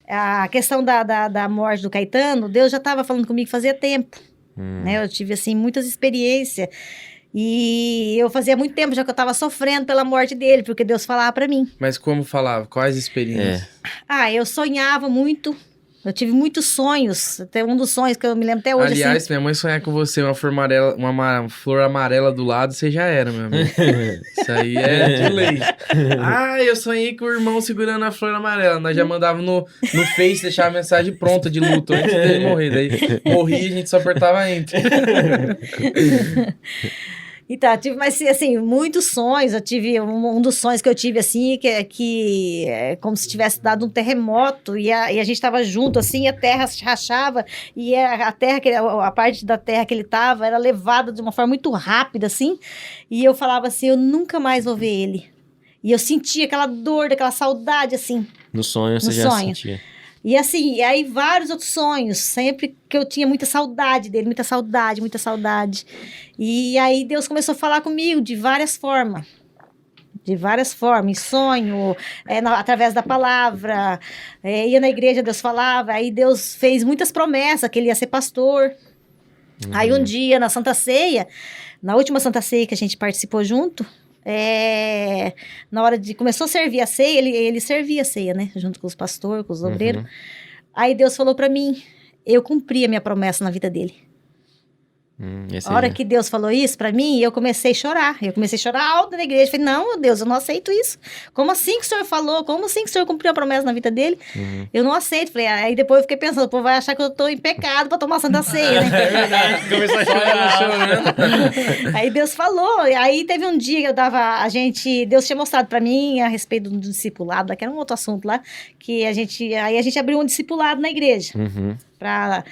a questão da morte do Caetano, Deus já estava falando comigo fazia tempo, né? Eu tive, assim, muitas experiências. E eu fazia muito tempo já que eu estava sofrendo pela morte dele, porque Deus falava para mim. Mas como falava? Quais experiências? Eu sonhava muito. Eu tive muitos sonhos. Até um dos sonhos que eu me lembro até hoje, Aliás, assim... minha mãe sonhar com você, uma flor amarela do lado, você já era, meu amigo. Isso aí é de lei. Eu sonhei com o irmão segurando a flor amarela. Nós já mandávamos no Face, deixar a mensagem pronta de luto antes dele morrer. Daí morria e a gente só apertava enter. Então, eu tive, mas assim, muitos sonhos. Eu tive, um dos sonhos que eu tive, assim, que é como se tivesse dado um terremoto e a gente estava junto, assim, e a terra se rachava e a terra, a parte da terra que ele estava era levada de uma forma muito rápida, assim, e eu falava assim, eu nunca mais vou ver ele. E eu sentia aquela dor, aquela saudade, assim. No sonho você já sentia. E assim, e aí vários outros sonhos, sempre que eu tinha muita saudade dele, muita saudade, muita saudade. E aí Deus começou a falar comigo de várias formas. De várias formas, em sonho, através da palavra, ia na igreja, Deus falava, aí Deus fez muitas promessas, que ele ia ser pastor. Aí um dia, na Santa Ceia, na última Santa Ceia que a gente participou junto, na hora de... Começou a servir a ceia, ele servia a ceia, né? Junto com os pastores, com os obreiros. Aí Deus falou pra mim, eu cumpri a minha promessa na vida dele. A hora que Deus falou isso pra mim, eu comecei a chorar. Eu comecei a chorar alto na igreja. Falei, não, Deus, eu não aceito isso. Como assim que o senhor falou? Como assim que o senhor cumpriu a promessa na vida dele? Eu não aceito. Falei, aí depois eu fiquei pensando, o povo vai achar que eu tô em pecado pra tomar Santa Ceia, né? É verdade, começou a chorar. Aí Deus falou. Aí teve um dia que Deus tinha mostrado pra mim a respeito do discipulado, que era um outro assunto lá, que aí a gente abriu um discipulado na igreja. Para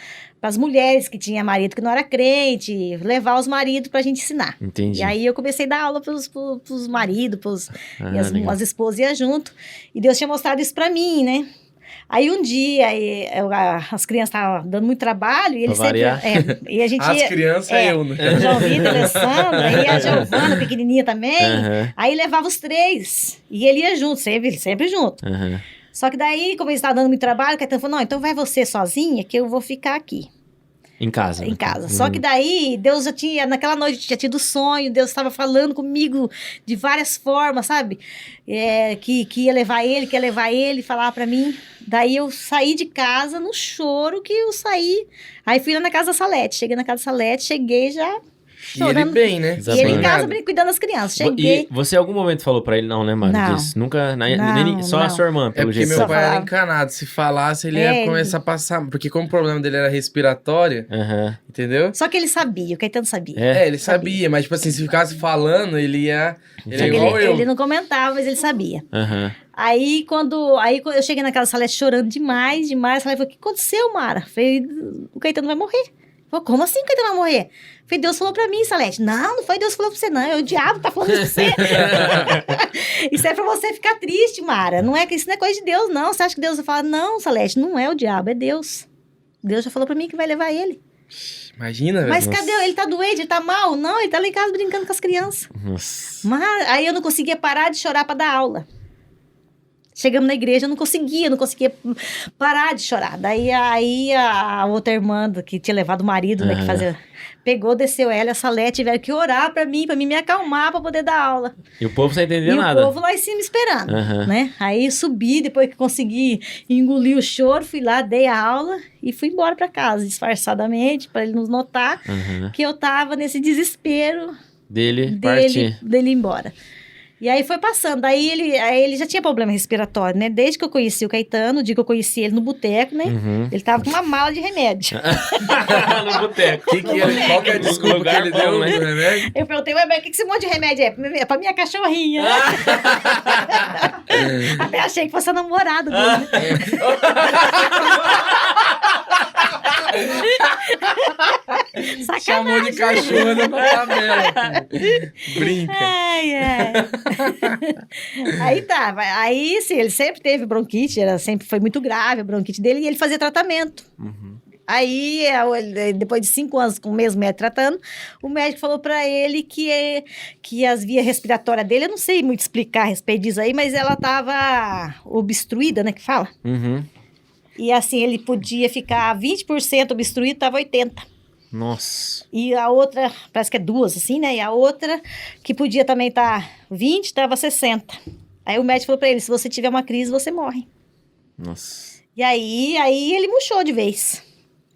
as mulheres que tinham marido que não era crente, levar os maridos pra gente ensinar. Entendi. E aí eu comecei a dar aula pros maridos, e as esposas iam junto. E Deus tinha mostrado isso pra mim, né? Aí um dia, as crianças estavam dando muito trabalho, e eles sempre... e a gente as crianças, eu, né? O João Vitor, a Alessandra, e a Giovana, pequenininha também. Aí levava os três, e ele ia junto, sempre junto. Só que daí, como eles estavam dando muito trabalho, o Caetano falou, não, então vai você sozinha, que eu vou ficar aqui. Em casa. Em casa. Só que daí, Deus já tinha, naquela noite, tinha tido sonho, Deus estava falando comigo de várias formas, sabe? Que ia levar ele, que ia levar ele, falava pra mim. Daí eu saí de casa no choro que eu saí. Aí fui lá na casa da Salete. Cheguei na casa da Salete, cheguei já... E ele bem, né? E ele em casa cuidando das crianças. Cheguei. E você em algum momento falou pra ele, não, né, Mari? Não. Disso? Nunca, só não. a sua irmã, pelo jeito. Porque meu pai era encanado. Se falasse, ele ia começar a passar. Porque como o problema dele era respiratório, entendeu? Só que ele sabia, o Caetano sabia. Ele sabia. Mas, tipo assim, se ficasse falando, ele ia... Ele é igual eu. Ele não comentava, mas ele sabia. Aí, quando eu cheguei na casa da Salete chorando demais, a Salete falou, o que aconteceu, Mara? Falei, o Caetano vai morrer. Falei, como assim o Caetano vai morrer? Falei, Deus falou pra mim, Salete. Não foi Deus que falou pra você, não. É o diabo que tá falando isso pra você. Isso é pra você ficar triste, Mara. Isso não é coisa de Deus, não. Você acha que Deus vai falar, não, Salete, não é o diabo, é Deus. Deus já falou pra mim que vai levar ele. Imagina, velho. Mas cadê? Ele tá doente, ele tá mal? Não, ele tá lá em casa brincando com as crianças. Mas aí eu não conseguia parar de chorar pra dar aula. Chegamos na igreja, eu não conseguia parar de chorar. Daí a outra irmã que tinha levado o marido, né, que fazia... Pegou, desceu ela e a Salete, tiveram que orar pra mim me acalmar pra poder dar aula. E o povo sem entender nada. E o povo lá em cima esperando, né? Aí subi, depois que consegui engolir o choro, fui lá, dei a aula e fui embora pra casa, disfarçadamente, pra ele não notar que eu tava nesse desespero dele partir. Dele ir embora. E aí foi passando, aí ele já tinha problema respiratório, né? Desde que eu conheci o Caetano, o dia que eu conheci ele no boteco, né? Ele tava com uma mala de remédio. No boteco. Qual que é a desculpa que ele deu, né? Remédio? Eu perguntei, mas o que esse monte de remédio é? Pra minha cachorrinha. Até achei que fosse a namorada dele. Sacanagem. Chamou de cachorro na tabela. Brinca. Aí tá. Aí, sim, ele sempre teve bronquite, sempre foi muito grave a bronquite dele, e ele fazia tratamento. Aí, depois de 5 anos com o mesmo médico tratando, o médico falou pra ele que as vias respiratórias dele, eu não sei muito explicar a respeito disso aí, mas ela tava obstruída, né, que fala? E assim, ele podia ficar 20% obstruído, tava 80%. Nossa. E a outra, parece que é 2, assim, né? E a outra, que podia também estar 20, tava 60%. Aí o médico falou pra ele, se você tiver uma crise, você morre. Nossa. E aí ele murchou de vez.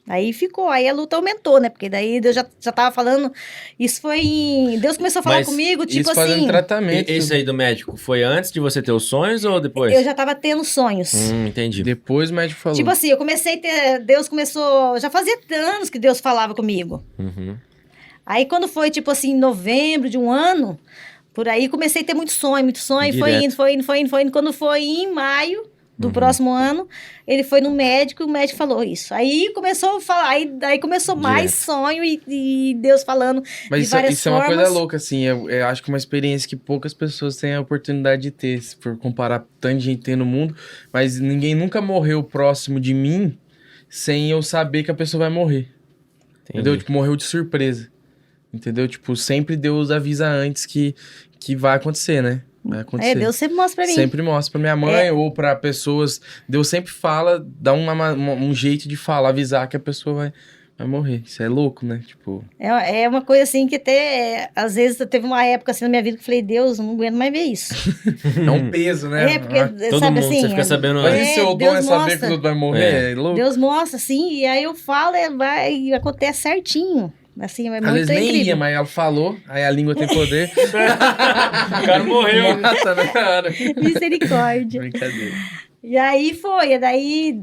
Aí ficou, aí a luta aumentou, né? Porque daí Deus já tava falando. Isso foi em. Deus começou a falar Mas comigo, tipo Isso fazendo assim. tratamento. Esse aí do médico, foi antes de você ter os sonhos ou depois? Eu já tava tendo sonhos. Entendi. Depois o médico falou. Tipo assim, eu comecei a ter. Deus começou. Já fazia anos que Deus falava comigo. Uhum. Aí quando foi, tipo assim, em novembro de um ano, por aí comecei a ter muito sonho. E foi Direto. indo, foi indo, foi indo, foi indo. Quando foi em maio do próximo ano, ele foi no médico e o médico falou isso. Aí começou a falar, aí começou mais Direto. sonho e Deus falando Mas de isso, várias isso é uma formas. coisa louca, assim. Eu acho que é uma experiência que poucas pessoas têm a oportunidade de ter, se for comparar tanta gente tem no mundo. Mas ninguém nunca morreu próximo de mim sem eu saber que a pessoa vai morrer. Entendeu? Tipo, morreu de surpresa. Entendeu? Tipo, sempre Deus avisa antes que vai acontecer, né? Vai acontecer. Deus sempre mostra pra mim. Sempre mostra pra minha mãe ou pra pessoas. Deus sempre fala, dá um jeito de falar, avisar que a pessoa vai morrer. Isso é louco, né? Tipo. É uma coisa assim que até, às vezes, teve uma época assim na minha vida que eu falei, Deus, não aguento mais ver isso. É um peso, né? Porque, Todo sabe mundo, assim... você fica sabendo Mas antes. e seu dom Deus é saber mostra. que o outro vai morrer? É louco. Deus mostra, assim, e aí eu falo, vai, acontece certinho. Assim, é Às muito vezes nem incrível. ia, mas ela falou, aí a língua tem poder. O cara morreu. Mata na hora. Misericórdia. Brincadeira. E aí foi, e daí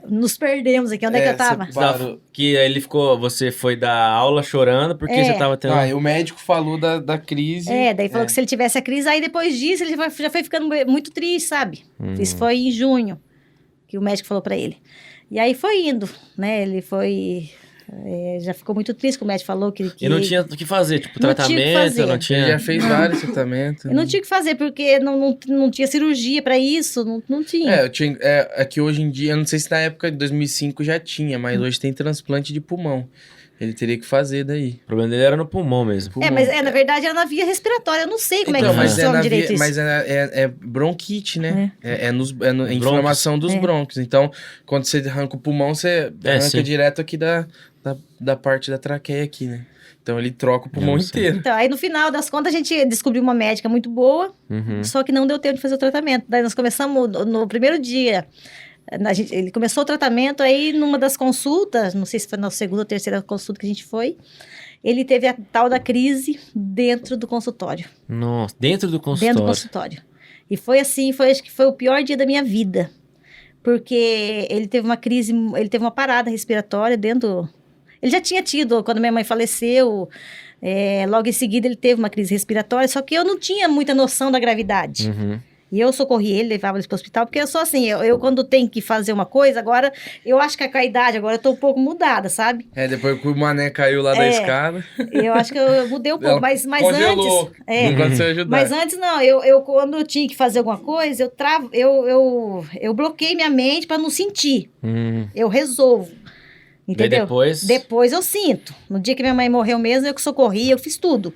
nos perdemos aqui, onde é que eu tava? você parou. Que aí você foi dar aula chorando porque É. você tava tendo... Ah, e o médico falou da crise. Daí falou que se ele tivesse a crise, aí depois disso ele já foi ficando muito triste, sabe? Isso foi em junho que o médico falou pra ele. E aí foi indo, né? Ele foi... já ficou muito triste que o médico falou que... E não tinha o que fazer, tipo, Não tinha o que tratamento, fazer. não Ele tinha... já fez vários tratamentos. Eu não tinha o que fazer, porque não tinha cirurgia pra isso, não tinha. É que hoje em dia, eu não sei se na época de 2005 já tinha, mas hoje tem transplante de pulmão. Ele teria que fazer daí. O problema dele era no pulmão mesmo. Pulmão. Mas na verdade era na via respiratória, eu não sei como é que mas funciona direito isso. Mas é bronquite, né? É inflamação dos É. brônquios. Então, quando você arranca o pulmão, você arranca sim. direto aqui da parte da traqueia aqui, né? Então ele troca o pulmão Nossa. inteiro. Então, aí no final das contas a gente descobriu uma médica muito boa, Uhum. só que não deu tempo de fazer o tratamento. Daí nós começamos no primeiro dia. Ele começou o tratamento, aí numa das consultas, não sei se foi na segunda ou terceira consulta que a gente foi, ele teve a tal da crise dentro do consultório. Nossa, dentro do consultório. Dentro do consultório. E foi assim, acho que foi o pior dia da minha vida. Porque ele teve uma crise, ele teve uma parada respiratória dentro... Ele já tinha tido, quando minha mãe faleceu, logo em seguida ele teve uma crise respiratória, só que eu não tinha muita noção da gravidade. Uhum. E eu socorri ele, levava ele para o hospital, porque eu sou assim, eu quando tenho que fazer uma coisa, agora, eu acho que com a idade, agora eu tô um pouco mudada, sabe? Depois que o mané caiu lá da escada. Eu acho que eu mudei um pouco, ela mas congelou. antes... Não conseguiu ajudar. Mas antes não, eu quando eu tinha que fazer alguma coisa, eu bloqueei minha mente para não sentir. Eu resolvo. Entendeu? Depois eu sinto. No dia que minha mãe morreu mesmo, eu que socorri, eu fiz tudo.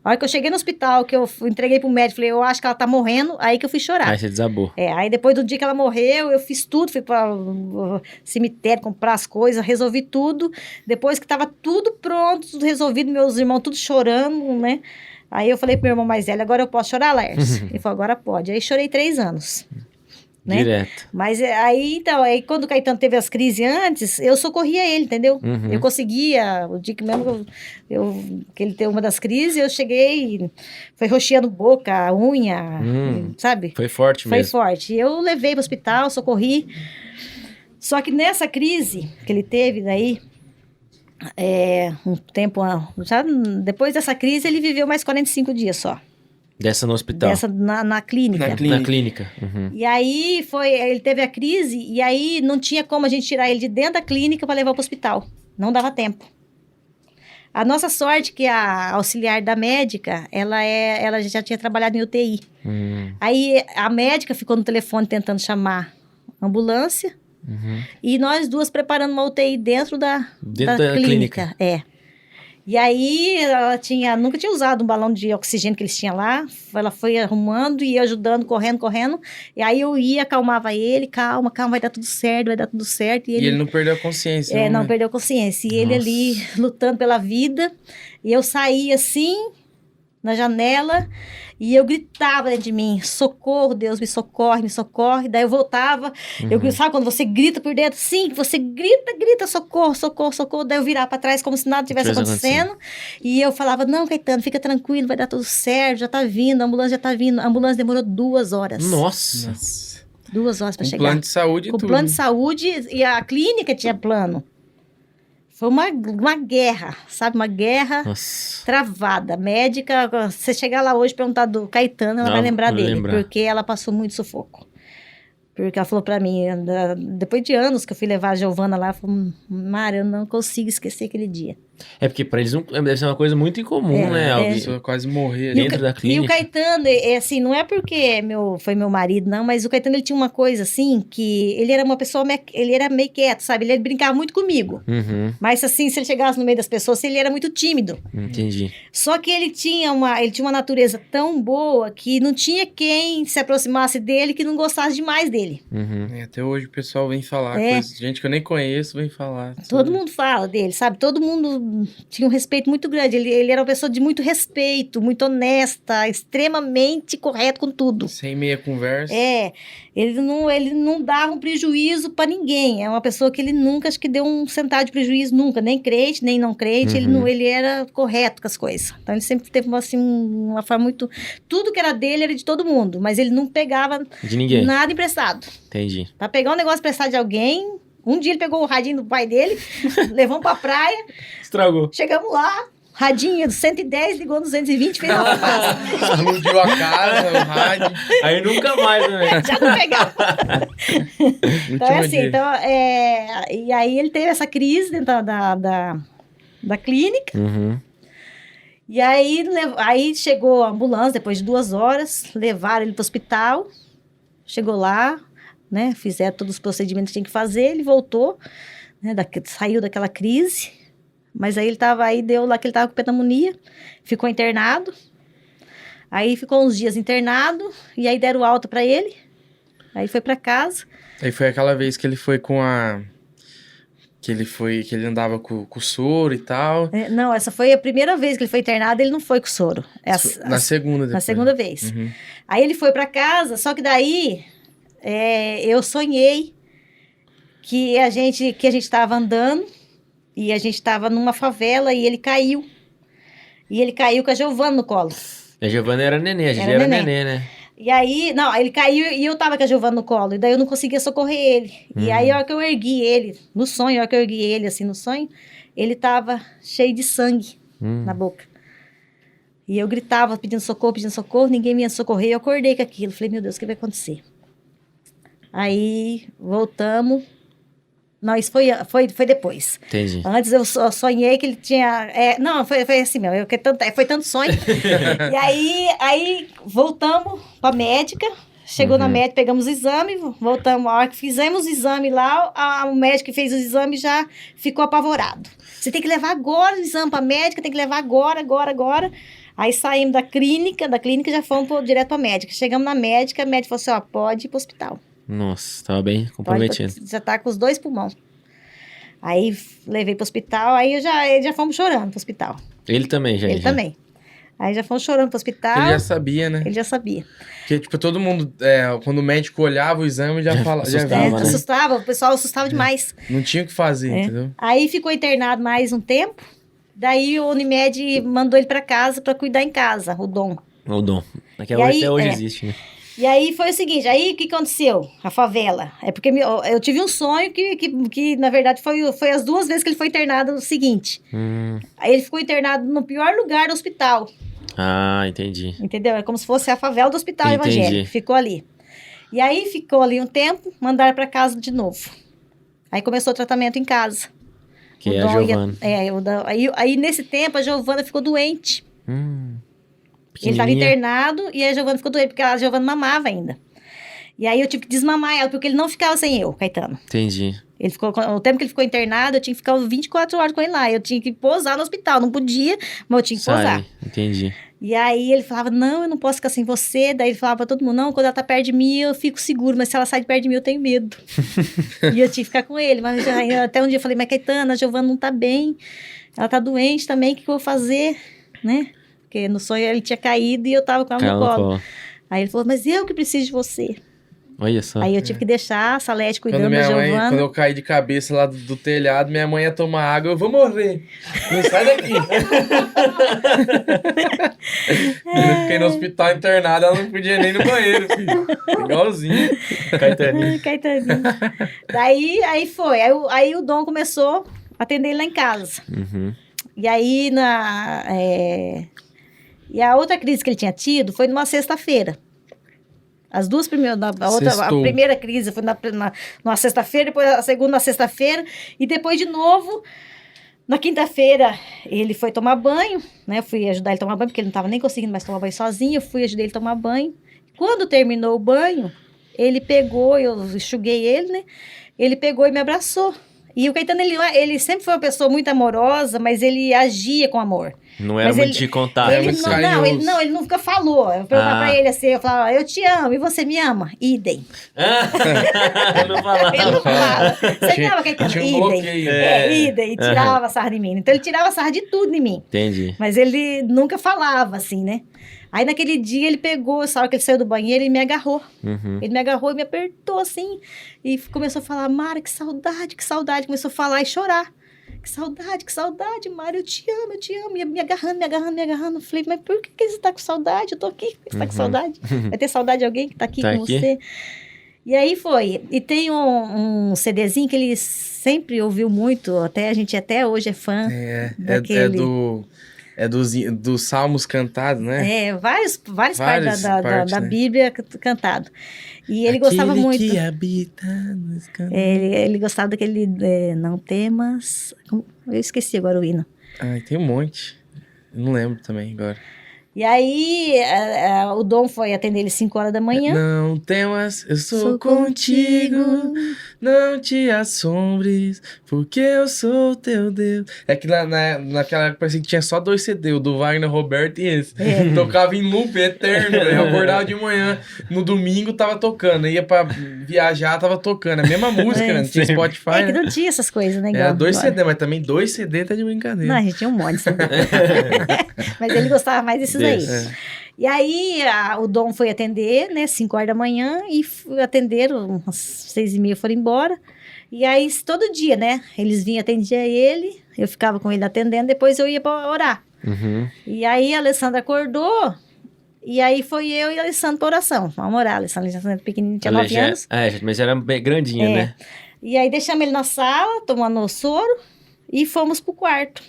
A hora que eu cheguei no hospital, que eu entreguei pro médico, falei, eu acho que ela tá morrendo, aí que eu fui chorar. Aí você desabou. Aí depois do dia que ela morreu, eu fiz tudo, fui para o cemitério comprar as coisas, resolvi tudo. Depois que tava tudo pronto, tudo resolvido, meus irmãos tudo chorando, né? Aí eu falei pro meu irmão mais velho, agora eu posso chorar, Lércio? Ele falou, agora pode. Aí chorei 3 anos. Né? Direto. Mas aí quando o Caetano teve as crises antes, eu socorria ele, entendeu? Uhum. Eu conseguia, o dia que mesmo que ele teve uma das crises, eu cheguei, foi roxeando boca, unha, sabe? Foi forte Foi mesmo. forte. Eu levei para o hospital, socorri. Só que nessa crise que ele teve daí, um tempo, já depois dessa crise, ele viveu mais 45 dias só. Dessa no hospital. Dessa na clínica. Na clínica. Uhum. E aí ele teve a crise, e aí não tinha como a gente tirar ele de dentro da clínica para levar para o hospital. Não dava tempo. A nossa sorte que a auxiliar da médica, ela já tinha trabalhado em UTI. Aí a médica ficou no telefone tentando chamar a ambulância, e nós duas preparando uma UTI dentro da clínica. É. E aí, ela nunca tinha usado um balão de oxigênio que eles tinham lá. Ela foi arrumando e eu ajudando, correndo. E aí eu ia, acalmava ele, calma, vai dar tudo certo, vai dar tudo certo. E ele não perdeu a consciência. não perdeu a consciência. E ele ali, lutando pela vida. E eu saía assim, na janela, e eu gritava dentro de mim, socorro, Deus, me socorre. Daí eu voltava, sabe quando você grita por dentro? Sim, você grita, socorro. Daí eu virava para trás como se nada tivesse acontecendo. E eu falava, não, Caetano, fica tranquilo, vai dar tudo certo, já tá vindo, a ambulância já tá vindo. A ambulância demorou 2 horas. Nossa. 2 horas para chegar. Com plano de saúde e tudo. Com plano de saúde, e a clínica tinha plano. Foi uma guerra, sabe? Uma guerra travada. Médica, você chegar lá hoje e perguntar do Caetano, ela vai lembrar dele. Porque ela passou muito sufoco. Porque ela falou pra mim, depois de anos que eu fui levar a Giovana lá, ela falou, Mara, eu não consigo esquecer aquele dia. É porque pra eles deve ser uma coisa muito incomum, né? A pessoa quase morrer dentro da clínica. E o Caetano, assim, não é porque foi meu marido, não, mas o Caetano, ele tinha uma coisa, assim, que ele era uma pessoa, ele era meio quieto, sabe? Ele brincava muito comigo. Mas, assim, se ele chegasse no meio das pessoas, ele era muito tímido. Entendi. Só que ele tinha uma natureza tão boa que não tinha quem se aproximasse dele que não gostasse demais dele. Até hoje o pessoal vem falar, gente que eu nem conheço vem falar. Todo mundo fala dele, sabe? Todo mundo tinha um respeito muito grande. Ele era uma pessoa de muito respeito, muito honesta, extremamente correto com tudo. Sem meia conversa. Ele não dava um prejuízo para ninguém. É uma pessoa que ele nunca, acho que deu um centavo de prejuízo, nunca. Nem crente, nem não crente. Ele era correto com as coisas. Então, ele sempre teve assim, uma forma muito... Tudo que era dele era de todo mundo, mas ele não pegava de ninguém. Nada emprestado. Entendi. Para pegar um negócio emprestado de alguém... Um dia ele pegou o radinho do pai dele, levamos pra praia. Estragou. Chegamos lá, radinho 110, ligou no 220, fez uma pasta. Explodiu a casa, o rádio. Aí nunca mais, né? Já não pegava. Então é assim, e aí ele teve essa crise dentro da clínica. E aí chegou a ambulância, depois de 2 horas, levaram ele pro hospital. Chegou lá, né, fizeram todos os procedimentos que tinha que fazer, ele voltou, né, saiu daquela crise, mas aí deu lá que ele estava com pneumonia, ficou internado, aí ficou uns dias internado, e aí deram alta para ele, aí foi para casa. Aí foi aquela vez que ele foi com que ele andava com o soro e tal. Não, essa foi a primeira vez que ele foi internado, ele não foi com soro. Na segunda depois. Na segunda vez. Aí ele foi para casa, só que daí... eu sonhei que a gente estava andando e a gente estava numa favela e ele caiu. E ele caiu com a Giovana no colo. A Giovana era neném, a Gigi era neném, né? E aí, não, ele caiu e eu tava com a Giovana no colo. E daí eu não conseguia socorrer ele. E aí, a hora que eu ergui ele, no sonho, assim, no sonho, ele tava cheio de sangue na boca. E eu gritava pedindo socorro, ninguém me ia socorrer. Eu acordei com aquilo. Falei, meu Deus, o que vai acontecer? Aí, voltamos. Não, isso foi depois. Entendi. Antes eu sonhei que ele tinha... não, foi assim mesmo. Foi tanto sonho. E aí, voltamos pra médica. Chegou na médica, pegamos o exame, voltamos. A hora que fizemos o exame lá, o médico que fez o exame já ficou apavorado. Você tem que levar agora o exame pra médica, tem que levar agora. Aí saímos da clínica já fomos direto pra médica. Chegamos na médica, a médica falou assim, pode ir pro hospital. Nossa, tava bem comprometido. Já tá com os 2 pulmões. Aí levei pro hospital, aí já fomos chorando pro hospital. Ele também, já. Ele também. Aí já fomos chorando pro hospital. Ele já sabia, né? Ele já sabia. Porque, tipo, todo mundo, quando o médico olhava o exame, já falava. Assustava, né? Assustava, o pessoal assustava demais. Não tinha o que fazer, entendeu? Aí ficou internado mais um tempo. Daí o Unimed mandou ele pra casa pra cuidar em casa, o Dom. O Dom. Até hoje existe, né? E aí foi o seguinte, aí o que aconteceu? A favela. É porque eu tive um sonho que na verdade, foi as 2 vezes que ele foi internado no seguinte. Aí ele ficou internado no pior lugar do hospital. Ah, entendi. Entendeu? É como se fosse a favela do hospital evangélico. Ficou ali. E aí ficou ali um tempo, mandaram pra casa de novo. Aí começou o tratamento em casa. Que é a Giovana. Aí nesse tempo a Giovana ficou doente. Ele estava internado e a Giovana ficou doente, porque a Giovana mamava ainda. E aí eu tive que desmamar ela, porque ele não ficava sem eu, Caetano. Entendi. O tempo que ele ficou internado, eu tinha que ficar 24 horas com ele lá. Eu tinha que pousar no hospital. Não podia, mas eu tinha que pousar. Entendi. E aí ele falava, não, eu não posso ficar sem você. Daí ele falava pra todo mundo, não, quando ela tá perto de mim, eu fico seguro. Mas se ela sai de perto de mim, eu tenho medo. E eu tinha que ficar com ele. Mas até um dia eu falei, mas Caetana, a Giovana não tá bem. Ela tá doente também, o que eu vou fazer? Né? Porque no sonho ele tinha caído e eu tava com ela no colo. Aí ele falou, mas eu que preciso de você. Olha só. Aí eu tive que deixar a Salete cuidando da Giovana. Quando eu caí de cabeça lá do telhado, minha mãe ia tomar água, eu vou morrer. Não sai daqui. Eu fiquei no hospital internado, ela não podia nem ir no banheiro, filho. Igualzinho. Caetaninho. Caetaninho. Daí, aí foi. Aí o Dom começou a atender ele lá em casa. Uhum. E aí, e a outra crise que ele tinha tido foi numa sexta-feira. As duas primeiras, a primeira crise foi numa sexta-feira, depois a segunda na sexta-feira, e depois de novo, na quinta-feira, ele foi tomar banho, né? Eu fui ajudar ele a tomar banho, porque ele não estava nem conseguindo mais tomar banho sozinho, eu fui ajudar ele a tomar banho. Quando terminou o banho, ele pegou, eu enxuguei ele, né? Ele pegou e me abraçou. E o Caetano, ele sempre foi uma pessoa muito amorosa, mas ele agia com amor. Não era muito de contato. Ele nunca falou. Eu perguntava pra ele assim, eu falava, eu te amo, e você me ama? Idem. Eu não falava. Ele não falava. Você me ama, Caetano? Idem. Idem. E tirava sarro de mim. Então ele tirava sarro de tudo em mim. Entendi. Mas ele nunca falava assim, né? Aí naquele dia ele pegou, essa hora que ele saiu do banheiro, ele me agarrou. Uhum. Ele me agarrou e me apertou assim. E começou a falar, Mara, que saudade, que saudade. Começou a falar e chorar. Que saudade, Mara, eu te amo. E me agarrando. Falei, mas por que você tá com saudade? Eu tô aqui, você tá com saudade? Vai ter saudade de alguém que tá aqui com você? E aí foi. E tem um CDzinho que ele sempre ouviu muito, a gente até hoje é fã. É dos salmos cantados, né? Várias partes da Bíblia cantado. E ele gostava muito. Que habita nos cantos. Ele gostava daquele não temas. Eu esqueci agora o hino. Tem um monte. Eu não lembro também agora. E aí, o Dom foi atender ele 5 horas da manhã. Não temas, eu sou contigo. Não te assombres, porque eu sou teu Deus. É que naquela época parecia que tinha só 2 CD, o do Wagner Roberto e esse. Tocava em loop eterno, eu acordava de manhã, no domingo tava tocando, ia pra viajar, tava tocando. A mesma música, né? Não tinha Spotify. Que não tinha essas coisas, né? Era 2 CD, mas também 2 CD tá de brincadeira. Não, a gente tinha um monte de CD. Mas ele gostava mais desses aí. E aí, o Dom foi atender, né, 5 horas da manhã, e atenderam, umas 6h30 foram embora. E aí, todo dia, né, eles vinham, atendia ele, eu ficava com ele atendendo, depois eu ia para orar. Uhum. E aí, a Alessandra acordou, e aí foi eu e a Alessandra para oração. Vamos orar, a Alessandra já era pequenininha, tinha 9 anos. Mas era bem grandinha, né? E aí, deixamos ele na sala, tomando soro, e fomos pro quarto.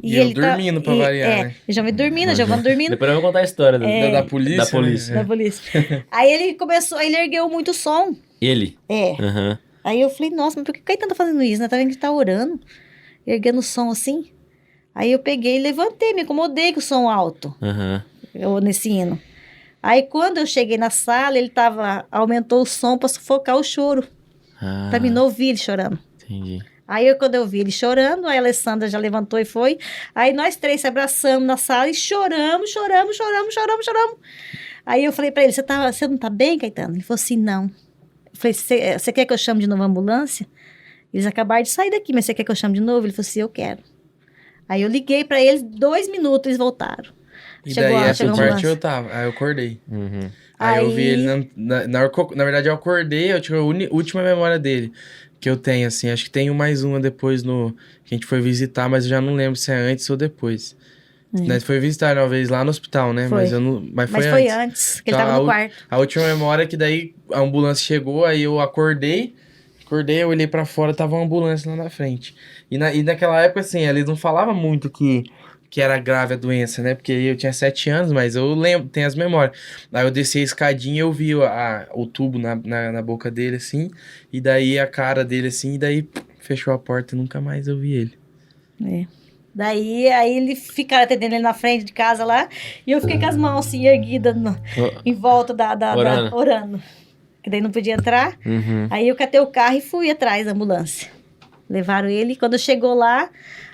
E ele dormindo pra variar, né? Já me dormindo, a Giovana dormindo. Depois eu vou contar a história da polícia. Da polícia. Da polícia. Aí ele ergueu muito som. Ele? Uhum. Aí eu falei, nossa, mas por que o Caetano tá fazendo isso, né? Tá vendo que ele tá orando, erguendo o som assim. Aí eu peguei e levantei, me acomodei com o som alto. Nesse hino. Aí quando eu cheguei na sala, ele aumentou o som pra sufocar o choro. Pra mim não ouvir ele chorando. Entendi. Aí, quando eu vi ele chorando, a Alessandra já levantou e foi. Aí, nós 3 se abraçamos na sala e choramos. Aí, eu falei pra ele, você não tá bem, Caetano? Ele falou assim, não. Eu falei, você quer que eu chame de novo a ambulância? Eles acabaram de sair daqui, mas você quer que eu chame de novo? Ele falou assim, eu quero. Aí, eu liguei pra eles, 2 minutos, eles voltaram. E daí, essa parte eu tava. Aí, eu acordei. Uhum. Aí, eu vi ele, na verdade, eu acordei, eu tive a última memória dele. Que eu tenho, assim, acho que tenho mais uma depois que a gente foi visitar, mas eu já não lembro se é antes ou depois. Nós foi visitar uma vez lá no hospital, né? Foi. Mas foi antes, que ele tava no quarto. A última memória é que daí a ambulância chegou, aí eu acordei, eu olhei pra fora, tava uma ambulância lá na frente. E naquela época, assim, eles não falavam muito que era grave a doença, né? Porque eu tinha 7 anos, mas eu lembro, tenho as memórias. Aí eu desci a escadinha e eu vi o tubo na boca dele, assim, e daí a cara dele, assim, e daí fechou a porta e nunca mais eu vi ele. Daí, aí ele ficaram atendendo ele na frente de casa lá, e eu fiquei com as mãos, assim, erguidas em volta orando. que daí não podia entrar. Uhum. Aí eu catei o carro e fui atrás da ambulância. Levaram ele. Quando chegou lá,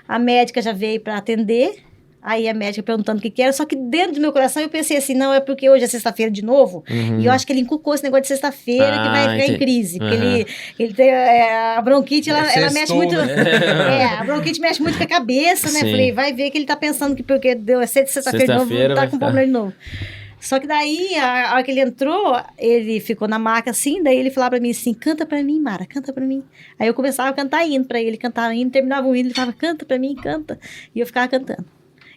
a médica já veio para atender. Aí a médica perguntando o que era. Só que dentro do meu coração eu pensei assim, não, é porque hoje é sexta-feira de novo. E eu acho que ele encucou esse negócio de sexta-feira que vai ficar em crise. Porque ele tem a bronquite, ela mexe muito... né? a bronquite mexe muito com a cabeça, né? Sim. Falei, vai ver que ele tá pensando que porque deu sexta-feira de novo, Sexta-feira tá vai com ficar. problema de novo. Só que daí, a hora que ele entrou, ele ficou na maca assim, daí ele falava pra mim assim, canta pra mim, Mara, canta pra mim. Aí eu começava a cantar hino pra ele, cantava hino, terminava o hino, ele falava, canta pra mim, canta. E eu ficava cantando.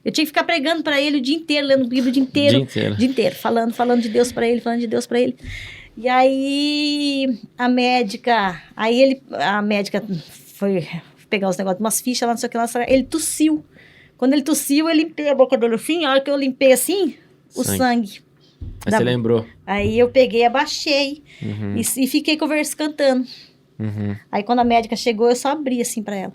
Eu tinha que ficar pregando pra ele o dia inteiro, lendo o livro o dia inteiro, falando de Deus pra ele, falando de Deus pra ele. E aí, a médica foi pegar os negócios, umas fichas lá, não sei o que lá, ele tossiu. Quando ele tossiu, eu limpei a boca dele assim, a hora que eu limpei assim, o sangue. Aí você lembrou. Aí eu peguei, abaixei e fiquei cantando. Aí quando a médica chegou, eu só abri assim pra ela.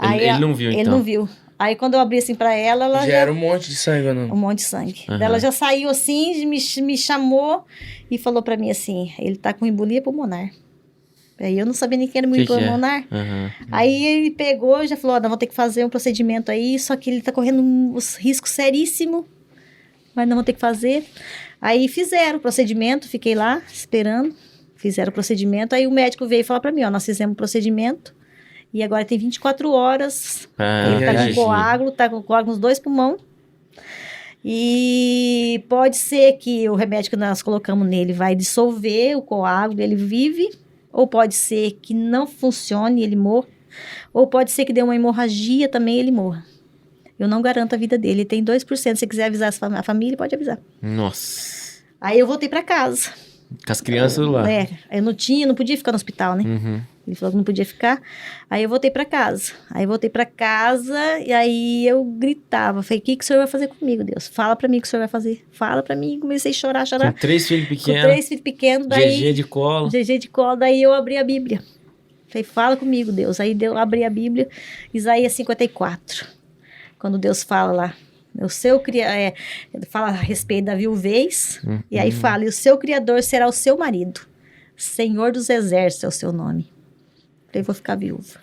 Ele não viu, Ele então? não viu. Aí quando eu abri assim pra ela, ela Já era um monte de sangue, ou não? um monte de sangue. Ela já saiu assim, me chamou e falou pra mim assim, ele tá com embolia pulmonar. Aí eu não sabia nem que era embolia pulmonar. Aí ele pegou e já falou, nós vamos ter que fazer um procedimento aí, só que ele tá correndo um risco seríssimo, mas nós vamos ter que fazer. Aí fizeram o procedimento, fiquei lá esperando, fizeram o procedimento, aí o médico veio falar pra mim, nós fizemos o procedimento, e agora tem 24 horas, ele tá com coágulo nos 2 pulmões, e pode ser que o remédio que nós colocamos nele vai dissolver o coágulo, ele vive, ou pode ser que não funcione e ele morra, ou pode ser que dê uma hemorragia também e ele morra. Eu não garanto a vida dele, ele tem 2%, se quiser avisar a família, pode avisar. Nossa. Aí eu voltei pra casa. Com as crianças lá. Eu não podia ficar no hospital, né? Ele falou que não podia ficar. Aí eu voltei pra casa. E aí eu gritava. Falei, o que o senhor vai fazer comigo, Deus? Fala pra mim o que o senhor vai fazer. Fala pra mim. Comecei a chorar. Com 3 filhos pequenos. Com 3 filhos pequenos. Daí, GG de colo. Daí eu abri a Bíblia. Falei, fala comigo, Deus. Aí eu abri a Bíblia. Isaías 54. Quando Deus fala lá. Fala a respeito da viuvez. E aí fala, e o seu Criador será o seu marido. Senhor dos Exércitos é o seu nome. Falei, vou ficar viúva.